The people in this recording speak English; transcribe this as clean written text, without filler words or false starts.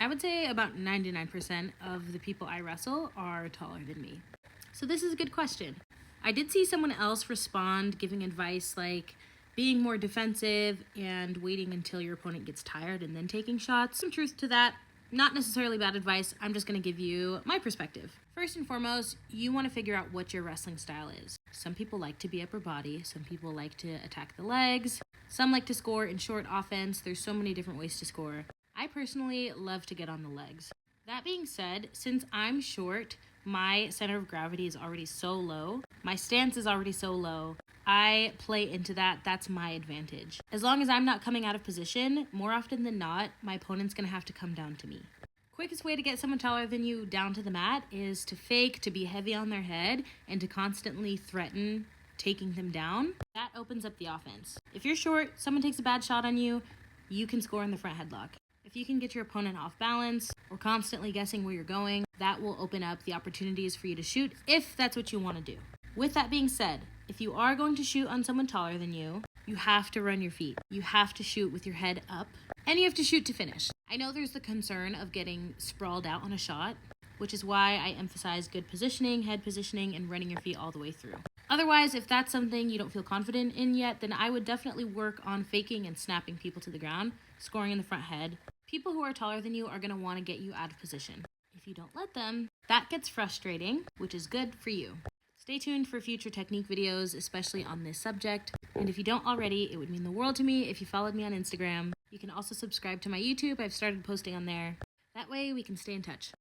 I would say about 99% of the people I wrestle are taller than me. So this is a good question. I did see someone else respond giving advice like being more defensive and waiting until your opponent gets tired and then taking shots. Some truth to that. Not necessarily bad advice. I'm just going to give you my perspective. First and foremost, you want to figure out what your wrestling style is. Some people like to be upper body. Some people like to attack the legs. Some like to score in short offense. There's so many different ways to score. I personally love to get on the legs. That being said, since I'm short, my center of gravity is already so low. My stance is already so low. I play into that. That's my advantage. As long as I'm not coming out of position, more often than not, my opponent's going to have to come down to me. Quickest way to get someone taller than you down to the mat is to fake, to be heavy on their head, and to constantly threaten taking them down. That opens up the offense. If you're short, someone takes a bad shot on you, you can score in the front headlock. If you can get your opponent off balance or constantly guessing where you're going, that will open up the opportunities for you to shoot if that's what you want to do. With that being said, if you are going to shoot on someone taller than you, you have to run your feet. You have to shoot with your head up, and you have to shoot to finish. I know there's the concern of getting sprawled out on a shot, which is why I emphasize good positioning, head positioning, and running your feet all the way through. Otherwise, if that's something you don't feel confident in yet, then I would definitely work on faking and snapping people to the ground, scoring in the front head. People who are taller than you are going to want to get you out of position. If you don't let them, that gets frustrating, which is good for you. Stay tuned for future technique videos, especially on this subject. And if you don't already, it would mean the world to me if you followed me on Instagram. You can also subscribe to my YouTube. I've started posting on there. That way we can stay in touch.